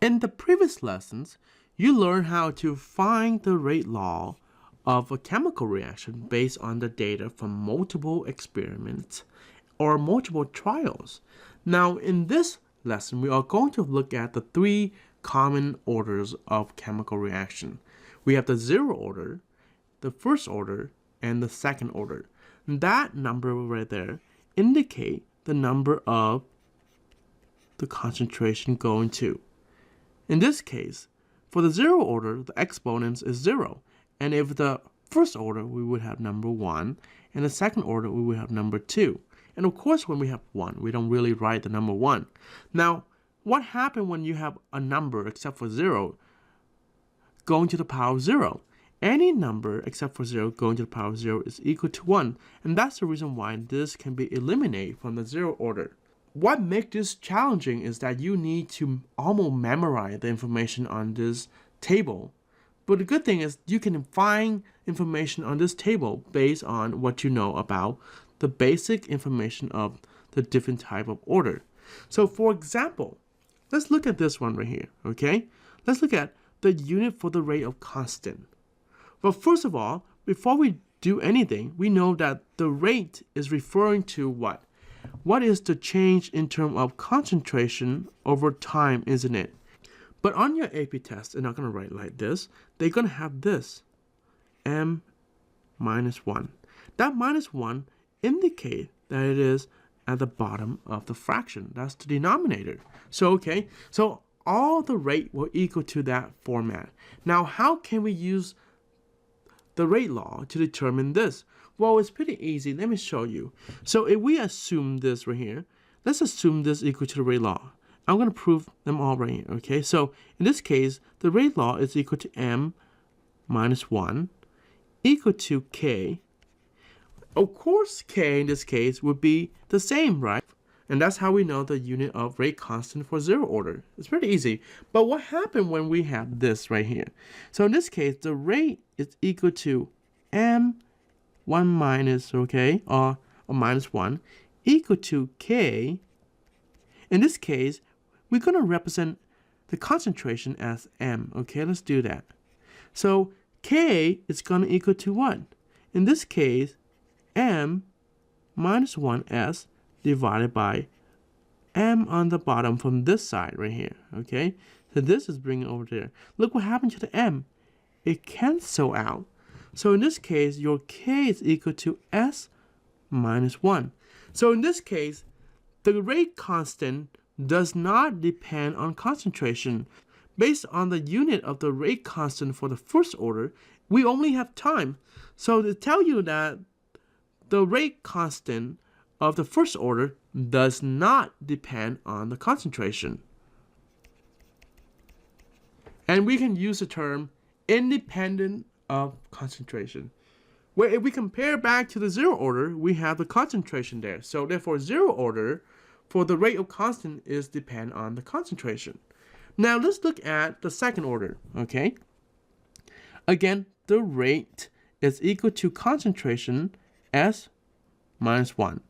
In the previous lessons, you learned how to find the rate law of a chemical reaction based on the data from multiple experiments or multiple trials. Now, in this lesson, we are going to look at the three common orders of chemical reaction. We have the zero order, the first order, and the second order. That number right there indicate the number of the concentration going to. In this case, for the zero order, the exponents is 0. And if the first order, we would have number 1. And the second order, we would have number 2. And of course, when we have 1, we don't really write the number 1. Now, what happens when you have a number except for 0 going to the power of 0? Any number except for 0 going to the power of 0 is equal to 1. And that's the reason why this can be eliminated from the zero order. What makes this challenging is that you need to almost memorize the information on this table. But the good thing is you can find information on this table based on what you know about the basic information of the different type of order. So for example, let's look at this one right here, okay? Let's look at the unit for the rate of constant. But first of all, before we do anything, we know that the rate is referring to what? What is the change in terms of concentration over time, isn't it? But on your AP test, they're not going to write like this. They're going to have this, m minus 1. That minus 1 indicates that it is at the bottom of the fraction. That's the denominator. So all the rate will equal to that format. Now, how can we use the rate law to determine this? Well, it's pretty easy. Let me show you. So if we assume this right here, let's assume this equal to the rate law. I'm going to prove them all right here, okay? So in this case, the rate law is equal to m minus 1 equal to k. Of course, k in this case would be the same, right? And that's how we know the unit of rate constant for zero order. It's pretty easy. But what happened when we have this right here? So in this case, the rate is equal to m 1 minus, okay, or minus 1 equal to k. In this case, we're going to represent the concentration as m. Okay, let's do that. So k is going to equal to what? In this case, m minus 1s divided by m on the bottom from this side right here. Okay, so this is bringing over there. Look what happened to the m. It cancels out. So in this case, your k is equal to s minus 1. So in this case, the rate constant does not depend on concentration. Based on the unit of the rate constant for the first order, we only have time. So to tell you that the rate constant of the first order does not depend on the concentration. And we can use the term independent of concentration. Where if we compare back to the zero order, we have the concentration there. So therefore, zero order for the rate of constant is depend on the concentration. Now let's look at the second order, okay? Again, the rate is equal to concentration S minus 1.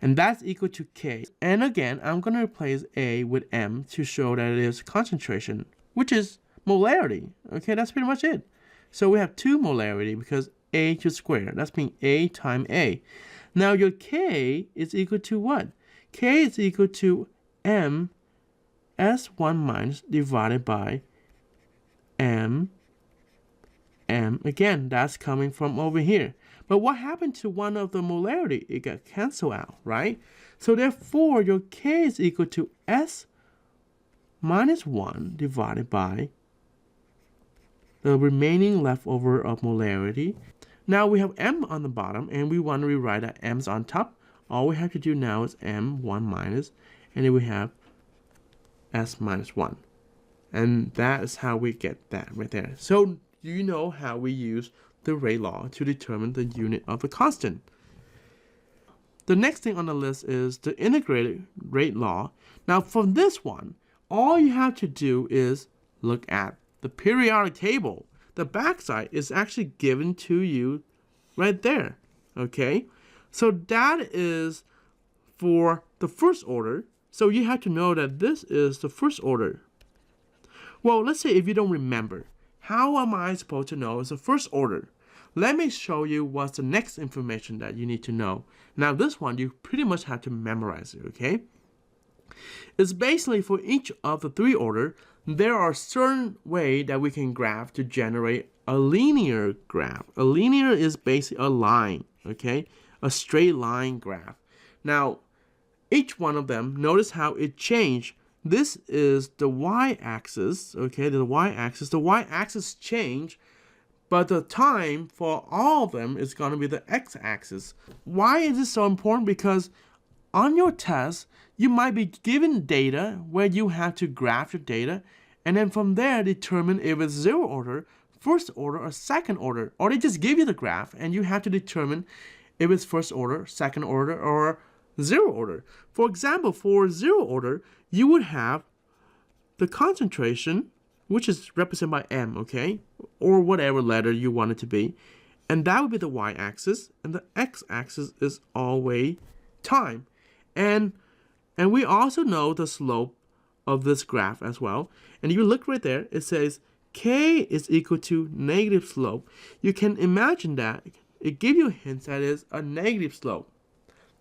And that's equal to K. And again, I'm going to replace A with M to show that it is concentration, which is molarity. Okay, that's pretty much it. So we have 2 molarity because A to square. That's being A times A. Now your K is equal to what? K is equal to M S1 minus divided by M. Again, that's coming from over here. But what happened to one of the molarity? It got canceled out, right? So therefore, your K is equal to S minus 1 divided by the remaining leftover of molarity. Now we have M on the bottom, and we want to rewrite that M's on top. All we have to do now is M1 minus, and then we have S minus 1. And that is how we get that right there. So you know how we use the rate law to determine the unit of the constant. The next thing on the list is the integrated rate law. Now for this one, all you have to do is look at the periodic table. The backside is actually given to you right there, okay? So that is for the first order. So you have to know that this is the first order. Well, let's say if you don't remember, how am I supposed to know it's the first order? Let me show you what's the next information that you need to know. Now this one, you pretty much have to memorize it, okay? It's basically for each of the three order, there are certain way that we can graph to generate a linear graph. A linear is basically a line, okay? A straight line graph. Now, each one of them, notice how it changed. This is the y-axis, okay? The y-axis. The y-axis change, but the time for all of them is going to be the x-axis. Why is this so important? Because on your test, you might be given data where you have to graph your data, and then from there determine if it's zero order, first order, or second order. Or they just give you the graph, and you have to determine if it's first order, second order, or zero order. For example, for zero order, you would have the concentration, which is represented by m, okay? Or whatever letter you want it to be. And that would be the y-axis, and the x-axis is always time. And we also know the slope of this graph as well. And if you look right there, it says k is equal to negative slope. You can imagine that it gives you hints that it's a negative slope.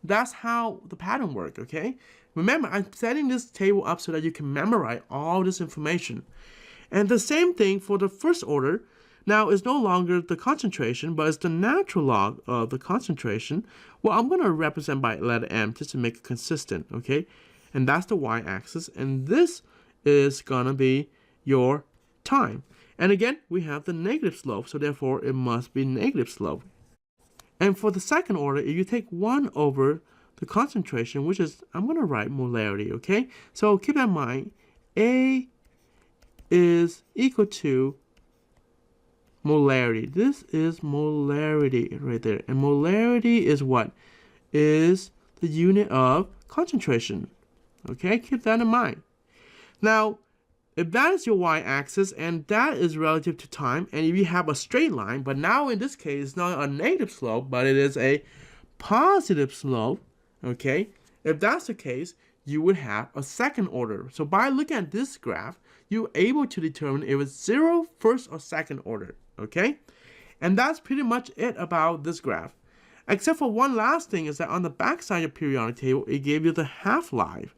That's how the pattern works, okay? Remember, I'm setting this table up so that you can memorize all this information. And the same thing for the first order. Now, it's no longer the concentration, but it's the natural log of the concentration. Well, I'm going to represent by letter m just to make it consistent, okay? And that's the y-axis, and this is going to be your time. And again, we have the negative slope, so therefore it must be negative slope. And for the second order, if you take 1 over the concentration, which is, I'm going to write molarity, okay? So keep in mind, A is equal to molarity. This is molarity right there. And molarity is what? Is the unit of concentration. Okay, keep that in mind. Now, if that is your y-axis and that is relative to time, and if you have a straight line, but now in this case, it's not a negative slope, but it is a positive slope, okay? If that's the case, you would have a second order. So by looking at this graph, you're able to determine if it's zero, first, or second order, okay? And that's pretty much it about this graph. Except for one last thing is that on the back side of the periodic table, it gave you the half-life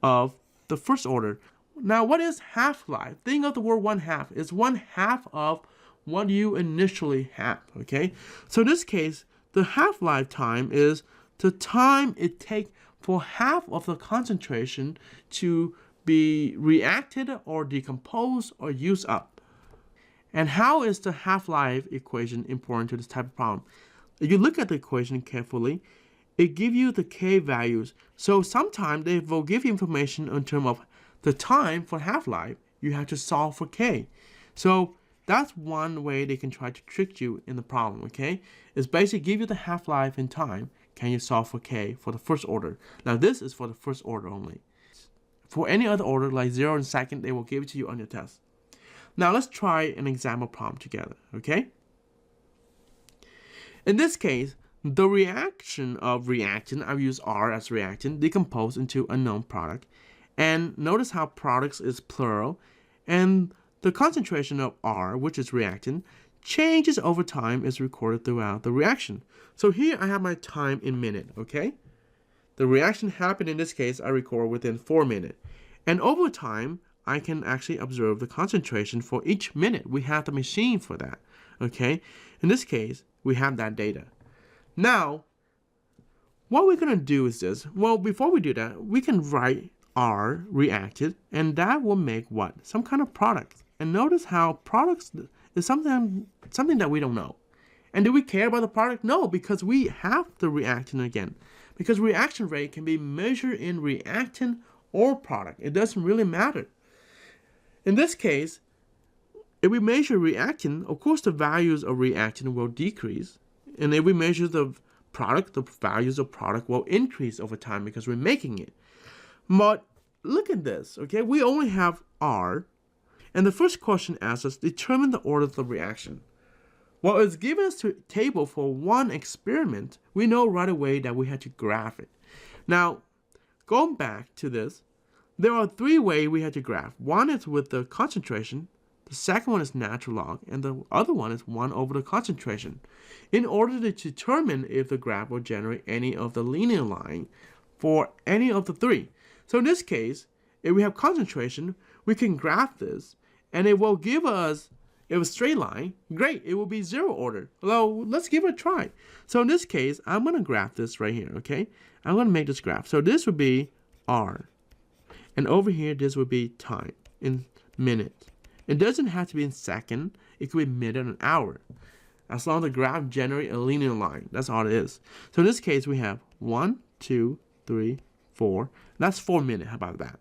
of the first order. Now, what is half-life? Think of the word 1/2. It's 1/2 of what you initially have, okay? So in this case, the half-life time is the time it takes for half of the concentration to be reacted or decomposed or used up. And how is the half-life equation important to this type of problem? If you look at the equation carefully, it gives you the k values. So sometimes they will give you information in terms of the time for half-life. You have to solve for k. So that's one way they can try to trick you in the problem, okay? It's basically give you the half-life in time. Can you solve for k for the first order? Now this is for the first order only. For any other order, like 0 and second, they will give it to you on your test. Now let's try an example problem together, okay? In this case, the reaction of reactant, I've used R as reactant, decompose into a known product. And notice how products is plural. And the concentration of R, which is reactant, changes over time is recorded throughout the reaction. So here I have my time in minute, okay? The reaction happened in this case, I record within 4 minutes. And over time, I can actually observe the concentration for each minute. We have the machine for that, okay? In this case, we have that data. Now, what we're going to do is this. Well, before we do that, we can write R reacted, and that will make what? Some kind of product. And notice how products is something that we don't know. And do we care about the product? No, because we have the reactant again. Because reaction rate can be measured in reactant or product. It doesn't really matter. In this case, if we measure reactant, of course the values of reactant will decrease. And if we measure the product, the values of product will increase over time because we're making it. But look at this, okay? We only have R. And the first question asks us, determine the order of the reaction. Well, it's given us a table for one experiment. We know right away that we had to graph it. Now, going back to this, there are three ways we have to graph. One is with the concentration, the second one is natural log, and the other one is 1 over the concentration. In order to determine if the graph will generate any of the linear line for any of the three. So in this case, if we have concentration, we can graph this, and it will give us, if a straight line, great, it will be 0 order. Well, let's give it a try. So in this case, I'm going to graph this right here, okay? I'm going to make this graph. So this would be R. And over here, this would be time in minutes. It doesn't have to be in second. It could be minute and hour. As long as the graph generates a linear line. That's all it is. So in this case, we have 1, 2, 3, 4. That's 4 minutes. How about that?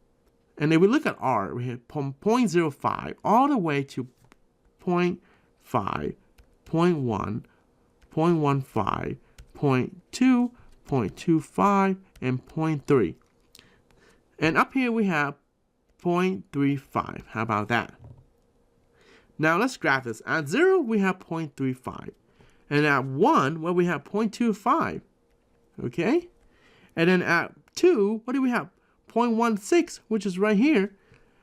And if we look at R, we have from 0.05 all the way to 0.5, 0.1, 0.15, 0.2, 0.25, and 0.3. And up here we have 0.35. How about that? Now let's graph this. At 0, we have 0.35. And at 1, well, we have 0.25. Okay? And then at 2, what do we have? 0.16, which is right here.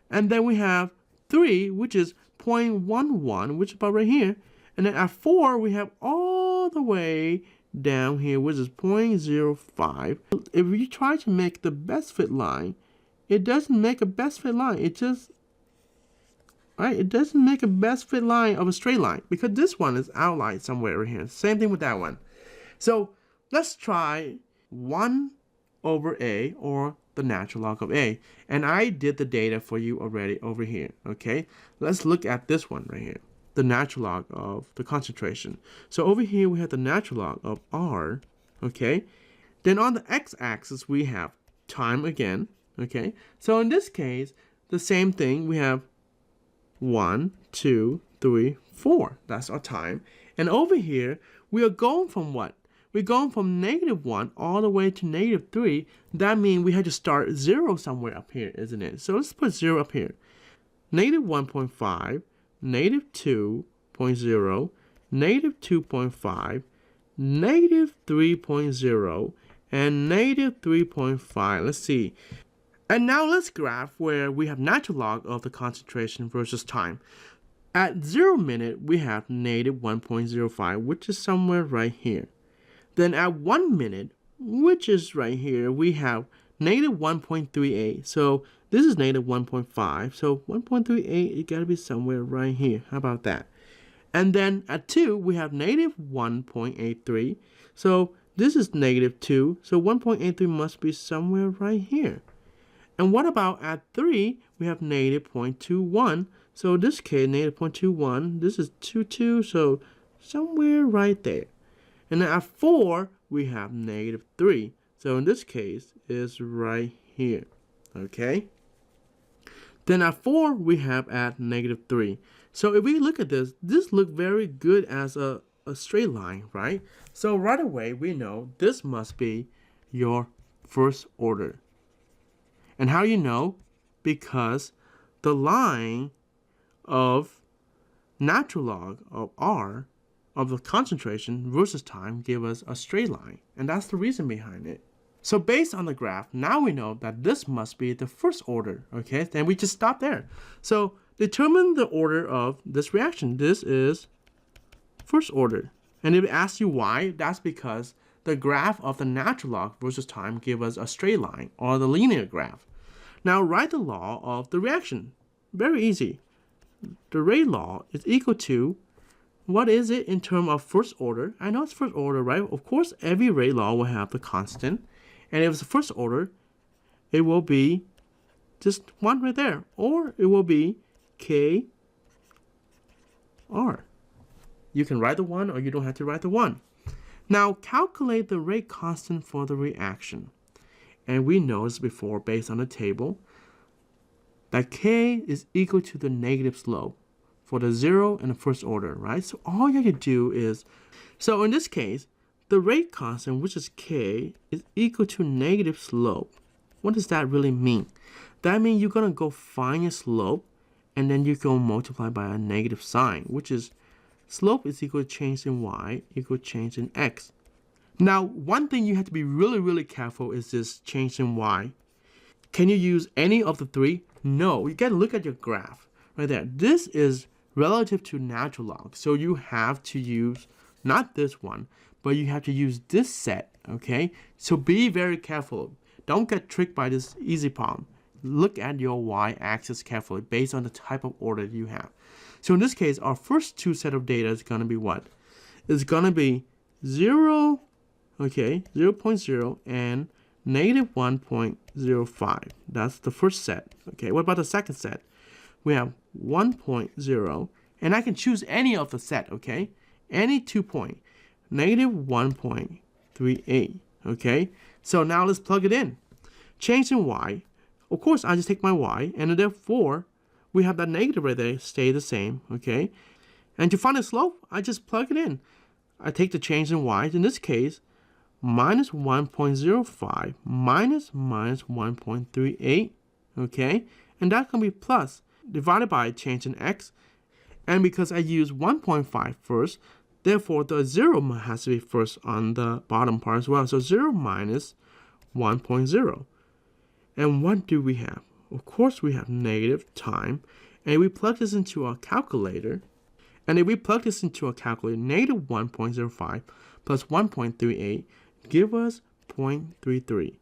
And then we have 3, which is 0.11, which is about right here. And then at 4, we have all the way down here, which is 0.05. If you try to make the best fit line, it doesn't make a best fit line. It just, right? It doesn't make a best fit line of a straight line because this one is outlined somewhere right here. Same thing with that one. So let's try 1 over A, or the natural log of A. And I did the data for you already over here, okay? Let's look at this one right here, the natural log of the concentration. So over here we have the natural log of R, okay? Then on the x-axis we have time again, okay? So in this case, the same thing, we have 1, 2, 3, 4. That's our time. And over here, we are going from what? We're going from -1 all the way to -3. That means we had to start 0 somewhere up here, isn't it? So let's put 0 up here. -1.5, -2.0, -2.5, -3.0, and -3.5. Let's see. And now let's graph where we have natural log of the concentration versus time. At 0 minute, we have -1.05, which is somewhere right here. Then at 1 minute, which is right here, we have -1.38. So this is -1.5. So 1.38, it gotta be somewhere right here. How about that? And then at 2, we have -1.83. So this is -2. So 1.83 must be somewhere right here. And what about at 3, we have -0.21. So in this case, -0.21, this is 22, so somewhere right there. And then at 4, we have -3. So in this case, it's right here, okay? Then at 4, we have at -3. So if we look at this looks very good as a straight line, right? So right away, we know this must be your first order. And how you know? Because the line of natural log of R of the concentration versus time give us a straight line. And that's the reason behind it. So based on the graph, now we know that this must be the first order, okay? Then we just stop there. So determine the order of this reaction. This is first order. And if it asks you why, that's because the graph of the natural log versus time give us a straight line, or the linear graph. Now write the law of the reaction. Very easy. The rate law is equal to, what is it in terms of first order? I know it's first order, right? Of course, every rate law will have the constant. And if it's the first order, it will be just 1 right there. Or it will be K R. You can write the 1, or you don't have to write the 1. Now, calculate the rate constant for the reaction. And we know this before based on the table that K is equal to the negative slope for the 0 and the first order, right? So all you have to do is, so in this case, the rate constant, which is K, is equal to negative slope. What does that really mean? That means you're going to go find your slope, and then you go multiply by a negative sign, which is slope is equal to change in y equal to change in x. Now, one thing you have to be really, really careful is this change in y. Can you use any of the three? No, you gotta look at your graph right there. This is relative to natural log. So you have to use not this one, but you have to use this set, okay? So be very careful. Don't get tricked by this easy problem. Look at your y-axis carefully based on the type of order you have. So in this case, our first two set of data is gonna be what? It's gonna be 0, okay, 0.0 and negative 1.05. That's the first set. Okay, what about the second set? We have 1.0, and I can choose any of the set, okay? Any 2 point, negative 1.38, okay? So now let's plug it in. Change in y. Of course, I just take my y, and therefore, we have that negative right there stay the same, okay? And to find the slope, I just plug it in. I take the change in y. In this case, minus 1.05 minus 1.38, okay? And that's going to be plus divided by change in x. And because I use 1.5 first, therefore the 0 has to be first on the bottom part as well. So 0 minus 1.0. And what do we have? Of course, we have negative time. And we plug this into our calculator. And if we plug this into a calculator, negative 1.05 plus 1.38 give us 0.33.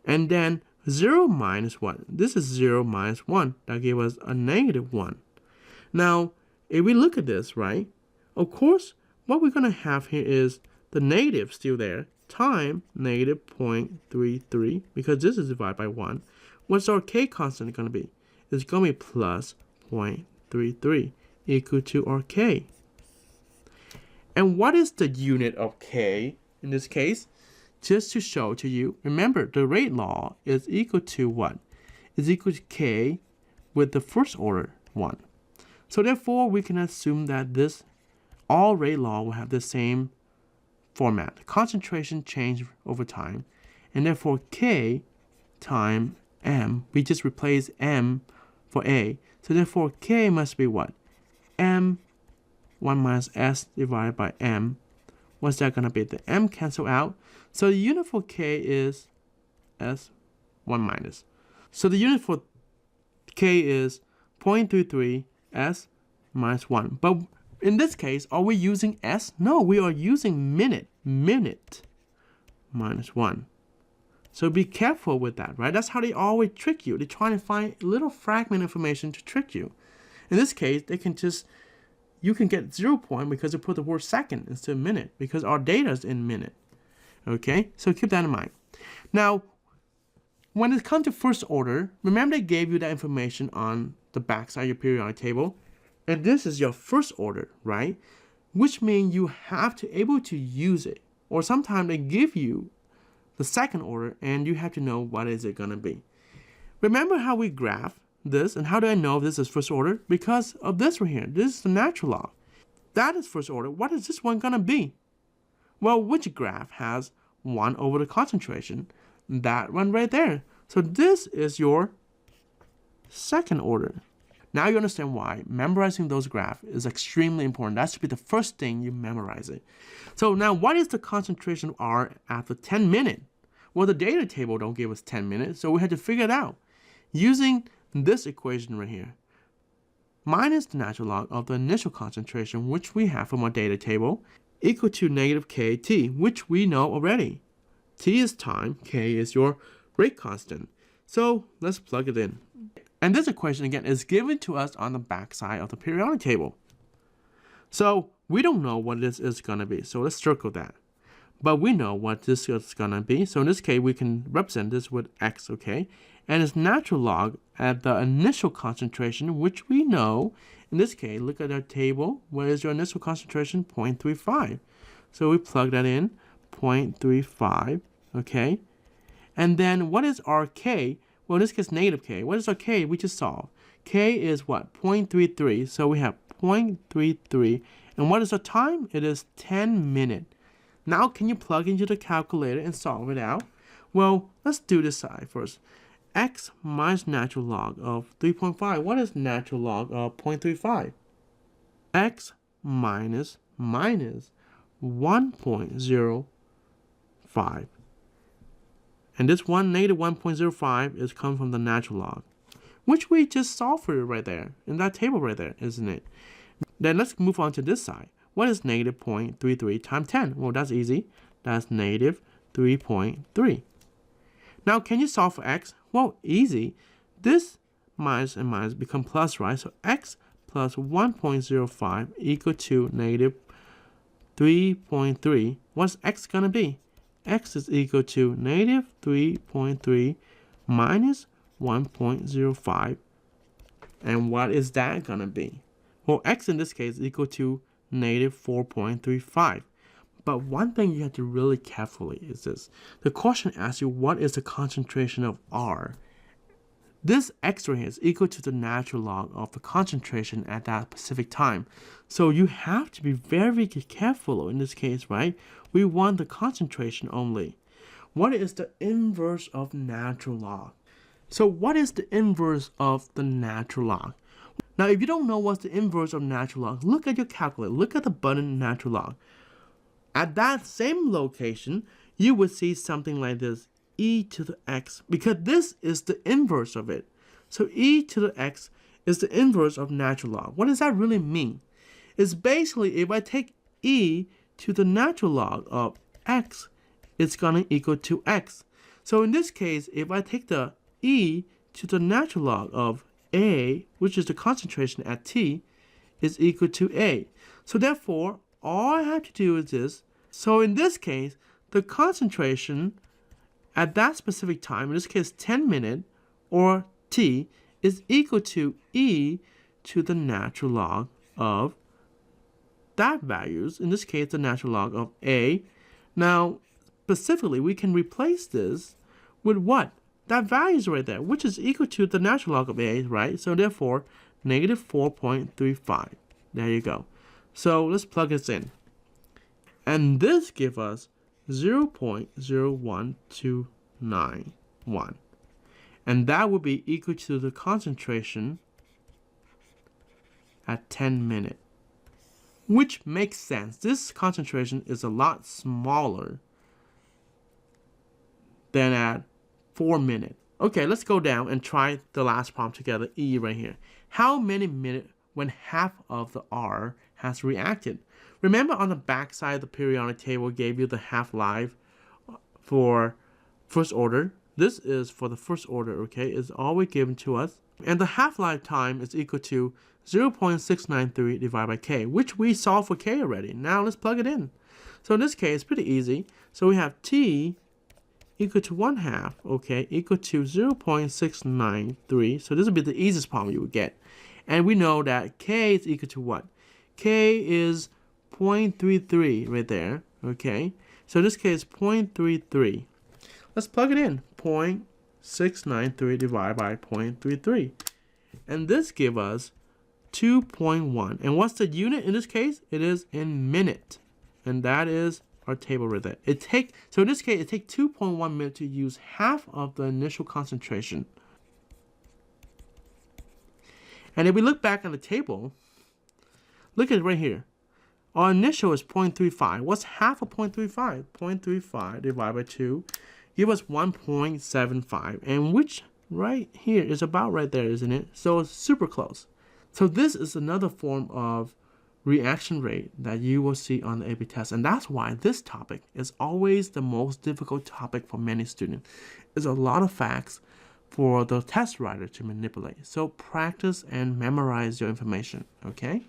And then 0 minus what? This is 0 minus 1. That gave us a negative 1. Now, if we look at this, right, of course, what we're going to have here is the negative still there, time negative 0.33, because this is divided by 1. What's our k constant going to be? It's going to be plus 0.33 equal to our k. And what is the unit of k in this case? Just to show to you, remember the rate law is equal to what? Is equal to k with the first order 1. So therefore, we can assume that this all rate law will have the same format. Concentration change over time. And therefore, k times m, we just replace m for a. So therefore, k must be what? M 1 minus s divided by m. What's that going to be? The m cancel out. So the unit for k is s 1 minus. So the unit for k is 0.33 s minus 1. But in this case, are we using s? No, we are using minute minus 1. So be careful with that, right? That's how they always trick you. They're trying to find little fragment information to trick you. In this case, they can just, you can get 0 point because they put the word second instead of minute because our data is in minute. Okay, so keep that in mind. Now, when it comes to first order, remember they gave you that information on the backside of your periodic table. And this is your first order, right? Which means you have to able to use it. Or sometimes they give you the second order and you have to know what is it going to be. Remember how we graph this, and how do I know this is first order? Because of this right here. This is the natural log. That is first order. What is this one going to be? Well, which graph has 1 over the concentration? That one right there. So this is your second order. Now you understand why memorizing those graphs is extremely important. That should be the first thing you memorize it. So now what is the concentration of R after 10 minutes? Well, the data table don't give us 10 minutes, so we had to figure it out. Using this equation right here, minus the natural log of the initial concentration, which we have from our data table, equal to negative kt, which we know already. T is time, k is your rate constant. So let's plug it in. And this equation, again, is given to us on the backside of the periodic table. So we don't know what this is going to be, so let's circle that. But we know what this is going to be. So in this case, we can represent this with x, okay? And it's natural log at the initial concentration, which we know. In this case, look at our table. Where is your initial concentration? 0.35. So we plug that in, 0.35, okay? And then what is our k? Well, in this case, negative k. What is our k? We just solved. K is what? 0.33. So we have 0.33. And what is our time? It is 10 minutes. Now, can you plug into the calculator and solve it out? Well, let's do this side first. X minus natural log of 3.5. What is natural log of 0.35? X minus 1.05. And this one, negative 1.05, is come from the natural log, which we just solved for right there, in that table right there, isn't it? Then let's move on to this side. What is negative 0.33 times 10? Well, that's easy. That's negative 3.3. Now, can you solve for x? Well, easy. This minus and minus become plus, right? So x plus 1.05 equal to negative 3.3. What's x going to be? X is equal to negative 3.3 minus 1.05. And what is that going to be? Well, x in this case is equal to negative 4.35. But one thing you have to really carefully is this. The question asks you what is the concentration of R. This x right here is equal to the natural log of the concentration at that specific time. So you have to be very careful in this case, right? We want the concentration only. What is the inverse of natural log? So what is the inverse of the natural log? Now, if you don't know what's the inverse of natural log, look at your calculator. Look at the button natural log. At that same location, you would see something like this, e to the x, because this is the inverse of it. So e to the x is the inverse of natural log. What does that really mean? It's basically if I take e to the natural log of x, it's going to equal to x. So in this case, if I take the e to the natural log of a, which is the concentration at t, is equal to a. So therefore, all I have to do is this. So in this case, the concentration at that specific time, in this case 10 minutes, or t, is equal to e to the natural log of that values, in this case the natural log of a. Now, specifically, we can replace this with what? That value is right there, which is equal to the natural log of a, right? So therefore, negative 4.35. There you go. So let's plug this in. And this gives us 0.01291. And that would be equal to the concentration at 10 minutes. Which makes sense. This concentration is a lot smaller than at 4 minutes. Okay, let's go down and try the last problem together, E right here. How many minutes when half of the R has reacted? Remember on the back side of the periodic table gave you the half-life for first order. This is for the first order, okay? It's always given to us. And the half-life time is equal to 0.693 divided by K, which we solved for K already. Now let's plug it in. So in this case, it's pretty easy. So we have T equal to 1/2, okay, equal to 0.693. So this would be the easiest problem you would get. And we know that K is equal to what? K is 0.33 right there, okay? So in this case, 0.33. Let's plug it in. 0.693 divided by 0.33. And this gives us 2.1. And what's the unit in this case? It is in minute. And that is our table right there. So in this case, it takes 2.1 minutes to use half of the initial concentration. And if we look back on the table, look at it right here. Our initial is 0.35. What's half of 0.35? 0.35 divided by 2 give us 1.75. And which right here is about right there, isn't it? So it's super close. So this is another form of reaction rate that you will see on the AP test. And that's why this topic is always the most difficult topic for many students. It's a lot of facts for the test writer to manipulate. So practice and memorize your information, okay?